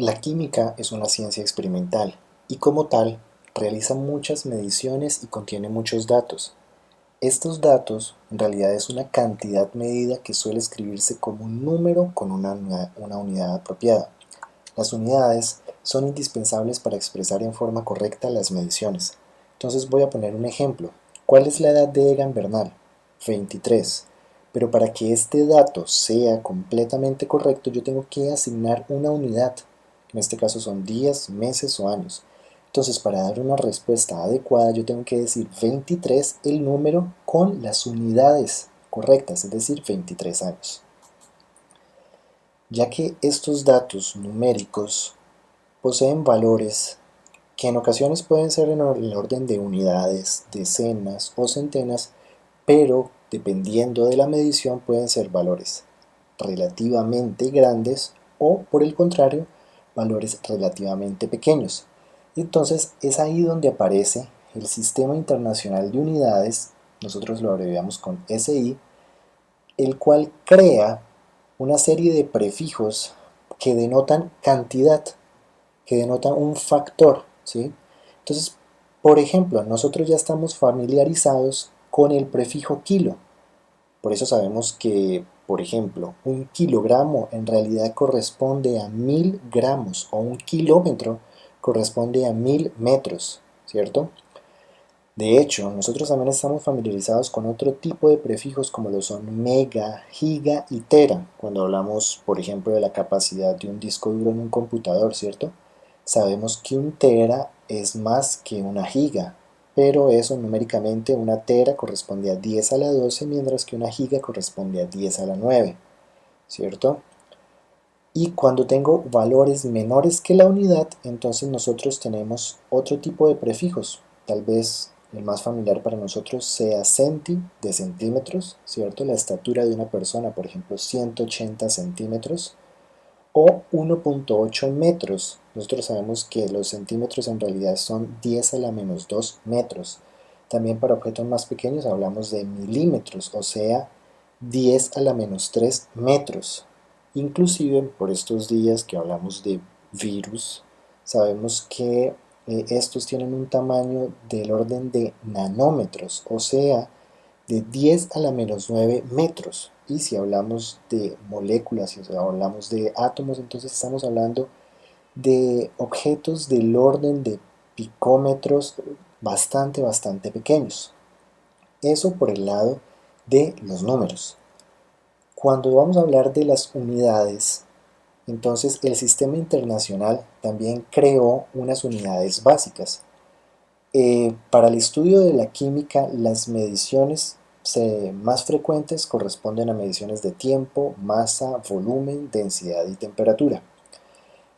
La química es una ciencia experimental y como tal realiza muchas mediciones y contiene muchos datos. Estos datos en realidad es una cantidad medida que suele escribirse como un número con una unidad apropiada. Las unidades son indispensables para expresar en forma correcta las mediciones. Entonces voy a poner un ejemplo. ¿Cuál es la edad de Egan Bernal? 23. Pero para que este dato sea completamente correcto yo tengo que asignar una unidad. En este caso son días, meses o años. Entonces para dar una respuesta adecuada yo tengo que decir 23 el número con las unidades correctas, es decir, 23 años. Ya que estos datos numéricos poseen valores que en ocasiones pueden ser en el orden de unidades, decenas o centenas, pero dependiendo de la medición pueden ser valores relativamente grandes o, por el contrario, valores relativamente pequeños. Entonces es ahí donde aparece el Sistema Internacional de Unidades, nosotros lo abreviamos con SI, el cual crea una serie de prefijos que denotan cantidad, que denotan un factor, ¿sí? Entonces, por ejemplo, nosotros ya estamos familiarizados con el prefijo kilo. Por eso sabemos que, por ejemplo, un kilogramo en realidad corresponde a 1000 gramos o un kilómetro corresponde a 1000 metros, ¿cierto? De hecho, nosotros también estamos familiarizados con otro tipo de prefijos como lo son mega, giga y tera, cuando hablamos, por ejemplo, de la capacidad de un disco duro en un computador, ¿cierto? Sabemos que un tera es más que una giga, pero eso numéricamente una tera corresponde a 10 a la 12, mientras que una giga corresponde a 10 a la 9, ¿cierto? Y cuando tengo valores menores que la unidad, entonces nosotros tenemos otro tipo de prefijos. Tal vez el más familiar para nosotros sea centi, de centímetros, ¿cierto? La estatura de una persona, por ejemplo, 180 centímetros, o 1.8 metros. Nosotros sabemos que los centímetros en realidad son 10 a la menos 2 metros. También para objetos más pequeños hablamos de milímetros, o sea, 10 a la menos 3 metros. Inclusive por estos días que hablamos de virus, sabemos que estos tienen un tamaño del orden de nanómetros, o sea, de 10 a la menos 9 metros. Y si hablamos de moléculas, si hablamos de átomos, entonces estamos hablando de objetos del orden de picómetros bastante pequeños. Eso por el lado de los números. Cuando vamos a hablar de las unidades, entonces el sistema internacional también creó unas unidades básicas. Para el estudio de la química, las mediciones más frecuentes corresponden a mediciones de tiempo, masa, volumen, densidad y temperatura.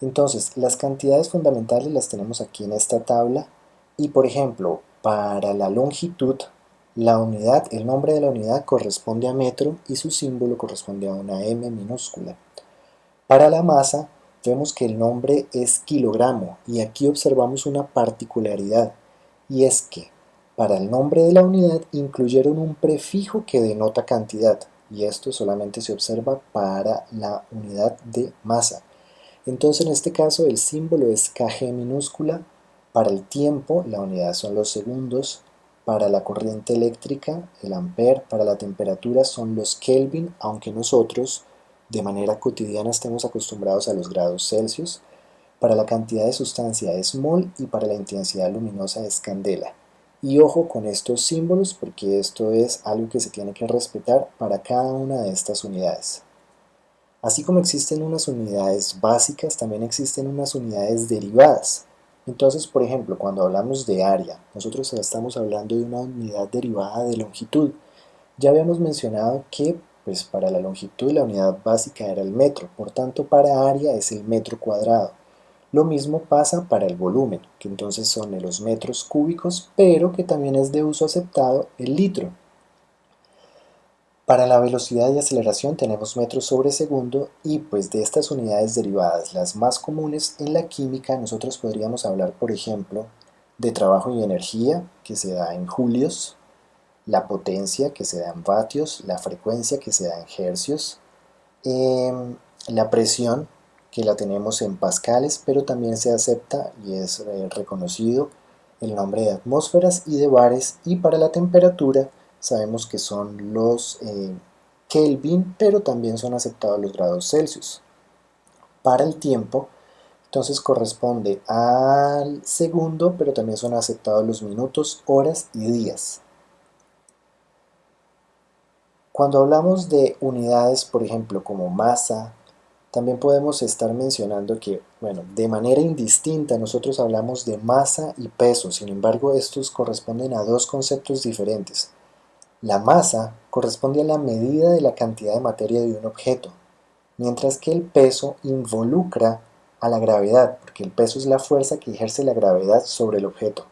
Entonces, las cantidades fundamentales las tenemos aquí en esta tabla y, por ejemplo, para la longitud, la unidad, el nombre de la unidad corresponde a metro y su símbolo corresponde a una M minúscula. Para la masa, vemos que el nombre es kilogramo y aquí observamos una particularidad y es que para el nombre de la unidad incluyeron un prefijo que denota cantidad y esto solamente se observa para la unidad de masa. Entonces en este caso el símbolo es kg minúscula, para el tiempo la unidad son los segundos, para la corriente eléctrica el ampere, para la temperatura son los Kelvin, aunque nosotros de manera cotidiana estemos acostumbrados a los grados Celsius, para la cantidad de sustancia es mol y para la intensidad luminosa es candela. Y ojo con estos símbolos porque esto es algo que se tiene que respetar para cada una de estas unidades. Así como existen unas unidades básicas, también existen unas unidades derivadas. Entonces, por ejemplo, cuando hablamos de área, nosotros estamos hablando de una unidad derivada de longitud. Ya habíamos mencionado que pues, para la longitud la unidad básica era el metro, por tanto para área es el metro cuadrado. Lo mismo pasa para el volumen, que entonces son los metros cúbicos, pero que también es de uso aceptado el litro. Para la velocidad y aceleración tenemos metros sobre segundo y pues de estas unidades derivadas, las más comunes en la química, nosotros podríamos hablar, por ejemplo, de trabajo y energía, que se da en julios, la potencia, que se da en vatios, la frecuencia, que se da en hercios, la presión, que la tenemos en pascales, pero también se acepta y es reconocido el nombre de atmósferas y de bares, y para la temperatura sabemos que son los Kelvin, pero también son aceptados los grados Celsius. Para el tiempo, entonces corresponde al segundo, pero también son aceptados los minutos, horas y días. Cuando hablamos de unidades, por ejemplo, como masa, también podemos estar mencionando que, bueno, de manera indistinta nosotros hablamos de masa y peso, sin embargo estos corresponden a dos conceptos diferentes. La masa corresponde a la medida de la cantidad de materia de un objeto, mientras que el peso involucra a la gravedad, porque el peso es la fuerza que ejerce la gravedad sobre el objeto.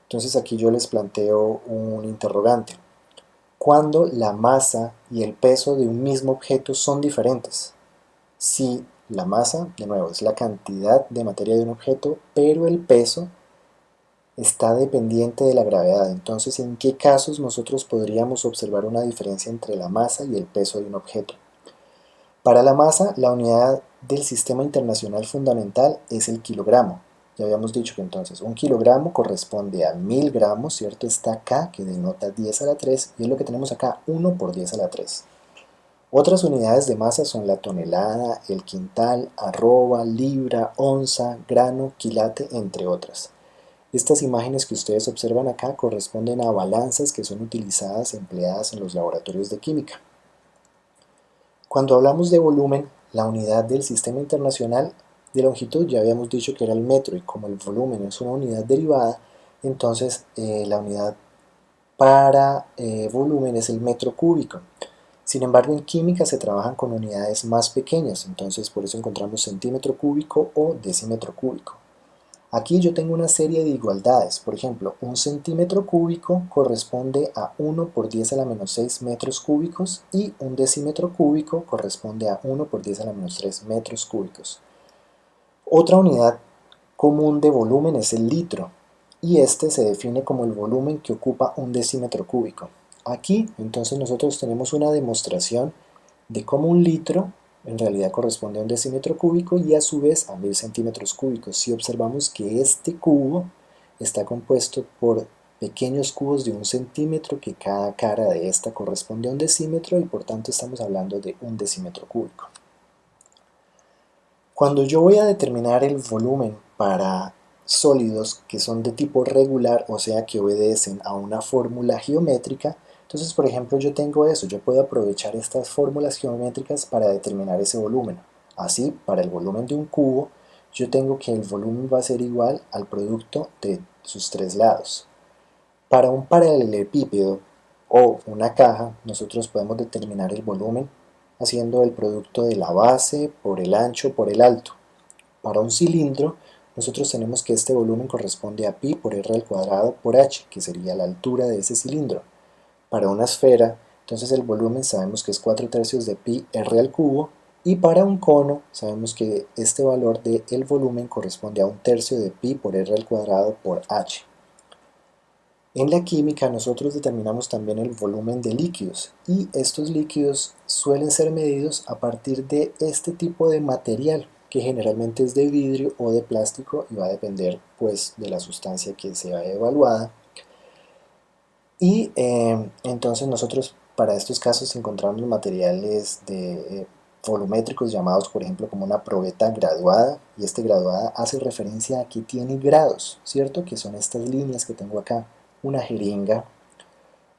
Entonces aquí yo les planteo un interrogante. ¿Cuándo la masa y el peso de un mismo objeto son diferentes? Si la masa, de nuevo, es la cantidad de materia de un objeto, pero el peso está dependiente de la gravedad. Entonces, ¿en qué casos nosotros podríamos observar una diferencia entre la masa y el peso de un objeto? Para la masa, la unidad del Sistema Internacional Fundamental es el kilogramo. Ya habíamos dicho que entonces un kilogramo corresponde a 1000 gramos, ¿cierto? Está acá, que denota 10 a la 3, y es lo que tenemos acá, 1 por 10 a la 3. Otras unidades de masa son la tonelada, el quintal, arroba, libra, onza, grano, quilate, entre otras. Estas imágenes que ustedes observan acá corresponden a balanzas que son utilizadas, empleadas en los laboratorios de química. Cuando hablamos de volumen, la unidad del Sistema Internacional de longitud ya habíamos dicho que era el metro, y como el volumen es una unidad derivada, entonces la unidad para volumen es el metro cúbico. Sin embargo, en química se trabajan con unidades más pequeñas, entonces por eso encontramos centímetro cúbico o decímetro cúbico. Aquí yo tengo una serie de igualdades. Por ejemplo, un centímetro cúbico corresponde a 1 por 10 a la menos 6 metros cúbicos, y un decímetro cúbico corresponde a 1 por 10 a la menos 3 metros cúbicos. Otra unidad común de volumen es el litro, y este se define como el volumen que ocupa un decímetro cúbico. Aquí entonces nosotros tenemos una demostración de cómo un litro en realidad corresponde a un decímetro cúbico y a su vez a 1000 centímetros cúbicos, si observamos que este cubo está compuesto por pequeños cubos de 1 centímetro, que cada cara de esta corresponde a un decímetro, y por tanto estamos hablando de un decímetro cúbico. Cuando yo voy a determinar el volumen para sólidos que son de tipo regular, o sea que obedecen a una fórmula geométrica, entonces por ejemplo yo tengo eso, yo puedo aprovechar estas fórmulas geométricas para determinar ese volumen. Así, para el volumen de un cubo, yo tengo que el volumen va a ser igual al producto de sus tres lados. Para un paralelepípedo o una caja, nosotros podemos determinar el volumen haciendo el producto de la base por el ancho por el alto. Para un cilindro, nosotros tenemos que este volumen corresponde a pi por r al cuadrado por h, que sería la altura de ese cilindro. Para una esfera, entonces el volumen sabemos que es 4 tercios de pi r al cubo, y para un cono sabemos que este valor del volumen corresponde a 1/3 de pi por r al cuadrado por h. En la química nosotros determinamos también el volumen de líquidos, y estos líquidos suelen ser medidos a partir de este tipo de material, que generalmente es de vidrio o de plástico, y va a depender pues de la sustancia que sea evaluada. Y entonces nosotros para estos casos encontramos materiales volumétricos llamados por ejemplo como una probeta graduada, y este graduada hace referencia a que tiene grados, ¿cierto? Que son estas líneas que tengo acá: una jeringa,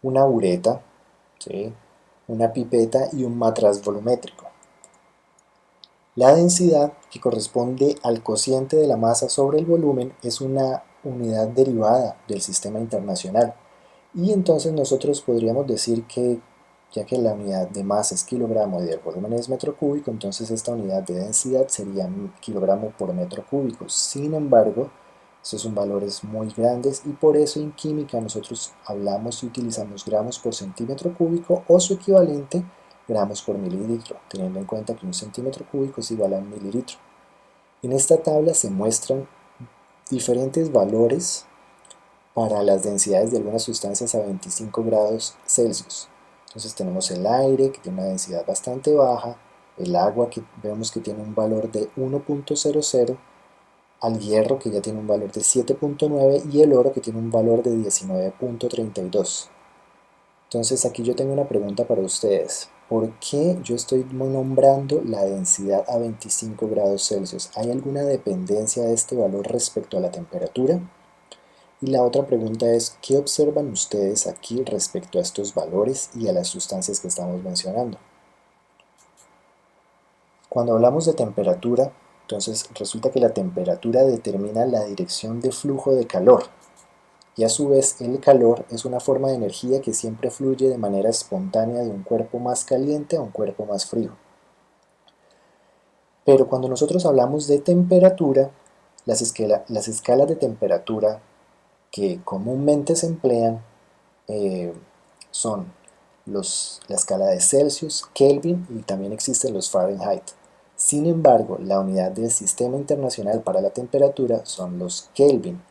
una bureta, ¿sí?, una pipeta y un matraz volumétrico. La densidad, que corresponde al cociente de la masa sobre el volumen, es una unidad derivada del sistema internacional, y entonces nosotros podríamos decir que, ya que la unidad de masa es kilogramo y el volumen es metro cúbico, entonces esta unidad de densidad sería kilogramo por metro cúbico. Sin embargo, estos son valores muy grandes, y por eso en química nosotros hablamos y utilizamos gramos por centímetro cúbico o su equivalente, gramos por mililitro, teniendo en cuenta que un centímetro cúbico es igual a un mililitro. En esta tabla se muestran diferentes valores para las densidades de algunas sustancias a 25 grados Celsius. Entonces tenemos el aire, que tiene una densidad bastante baja, el agua que vemos que tiene un valor de 1.00, al hierro que ya tiene un valor de 7.9 y el oro que tiene un valor de 19.32. Entonces aquí yo tengo una pregunta para ustedes. ¿Por qué yo estoy nombrando la densidad a 25 grados Celsius? ¿Hay alguna dependencia de este valor respecto a la temperatura? Y la otra pregunta es, ¿qué observan ustedes aquí respecto a estos valores y a las sustancias que estamos mencionando? Cuando hablamos de temperatura, entonces resulta que la temperatura determina la dirección de flujo de calor, y a su vez el calor es una forma de energía que siempre fluye de manera espontánea de un cuerpo más caliente a un cuerpo más frío. Pero cuando nosotros hablamos de temperatura, las escalas de temperatura que comúnmente se emplean eh, son la escala de Celsius, Kelvin y también existen los Fahrenheit. Sin embargo, la unidad del Sistema Internacional para la Temperatura son los Kelvin.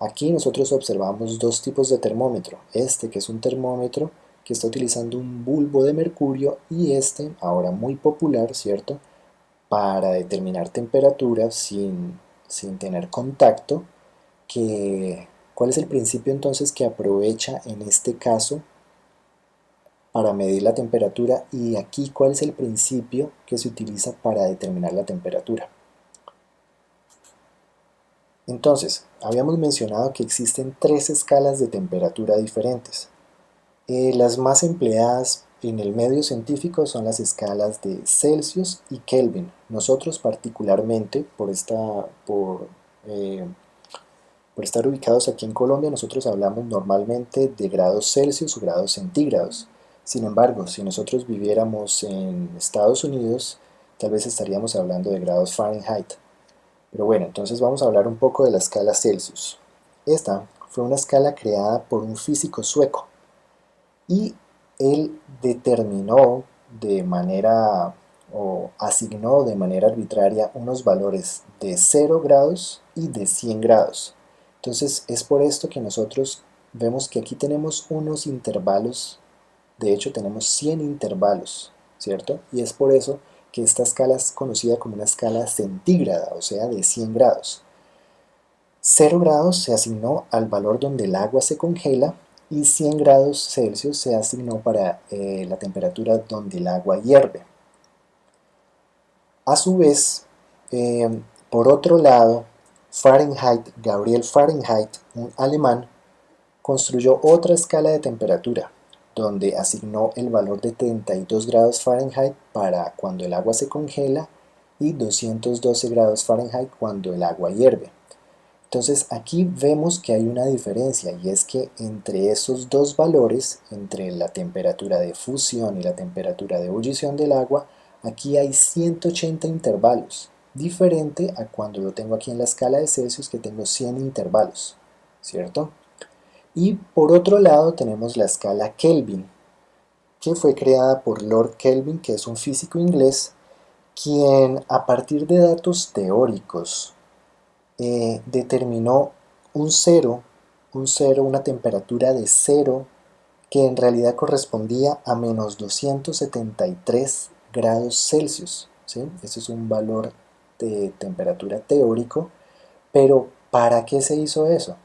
Aquí nosotros observamos dos tipos de termómetro, este que es un termómetro que está utilizando un bulbo de mercurio y este, ahora muy popular, ¿cierto?, para determinar temperatura sin tener contacto, ¿cuál es el principio entonces que aprovecha en este caso para medir la temperatura? Y aquí, ¿cuál es el principio que se utiliza para determinar la temperatura? Entonces, habíamos mencionado que existen tres escalas de temperatura diferentes. Las más empleadas en el medio científico son las escalas de Celsius y Kelvin. Nosotros particularmente, eh, por estar ubicados aquí en Colombia, nosotros hablamos normalmente de grados Celsius o grados centígrados. Sin embargo, si nosotros viviéramos en Estados Unidos, tal vez estaríamos hablando de grados Fahrenheit. Pero bueno, entonces vamos a hablar un poco de la escala Celsius. Esta fue una escala creada por un físico sueco y él determinó de manera o asignó de manera arbitraria unos valores de 0 grados y de 100 grados. Entonces es por esto que nosotros vemos que aquí tenemos unos intervalos, de hecho tenemos 100 intervalos, ¿cierto? Y es por eso que esta escala es conocida como una escala centígrada, o sea, de 100 grados. 0 grados se asignó al valor donde el agua se congela y 100 grados Celsius se asignó para la temperatura donde el agua hierve. A su vez, por otro lado, Gabriel Fahrenheit, un alemán, construyó otra escala de temperatura, donde asignó el valor de 32 grados Fahrenheit para cuando el agua se congela y 212 grados Fahrenheit cuando el agua hierve. Entonces aquí vemos que hay una diferencia y es que entre esos dos valores, entre la temperatura de fusión y la temperatura de ebullición del agua, aquí hay 180 intervalos, diferente a cuando lo tengo aquí en la escala de Celsius que tengo 100 intervalos, ¿cierto? Y por otro lado tenemos la escala Kelvin, que fue creada por Lord Kelvin, que es un físico inglés, quien a partir de datos teóricos determinó un cero, una temperatura de cero que en realidad correspondía a menos 273 grados Celsius, ¿sí? Ese es un valor de temperatura teórico, pero ¿para qué se hizo eso?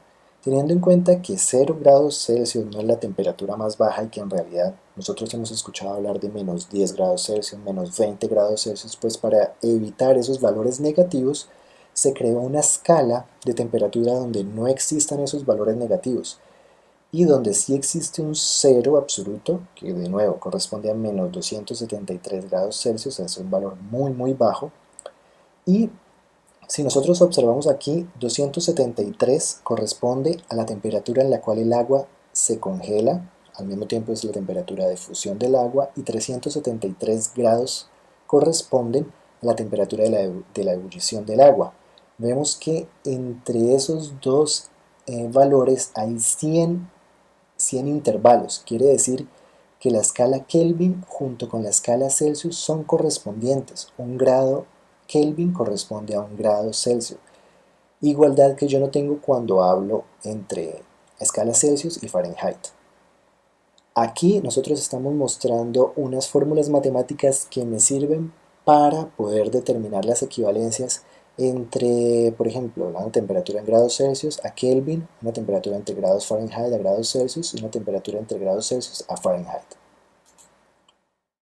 Teniendo en cuenta que 0 grados Celsius no es la temperatura más baja y que en realidad nosotros hemos escuchado hablar de menos 10 grados Celsius, menos 20 grados Celsius, pues para evitar esos valores negativos se creó una escala de temperatura donde no existan esos valores negativos y donde sí existe un cero absoluto, que de nuevo corresponde a menos 273 grados Celsius, es un valor muy bajo, y si nosotros observamos aquí, 273 corresponde a la temperatura en la cual el agua se congela, al mismo tiempo es la temperatura de fusión del agua, y 373 grados corresponden a la temperatura de la ebullición del agua. Vemos que entre esos dos valores hay 100 intervalos, quiere decir que la escala Kelvin junto con la escala Celsius son correspondientes. Un grado Kelvin corresponde a un grado Celsius. Igualdad que yo no tengo cuando hablo entre escala Celsius y Fahrenheit. Aquí nosotros estamos mostrando unas fórmulas matemáticas que me sirven para poder determinar las equivalencias entre, por ejemplo, una temperatura en grados Celsius a Kelvin, una temperatura entre grados Fahrenheit a grados Celsius y una temperatura entre grados Celsius a Fahrenheit.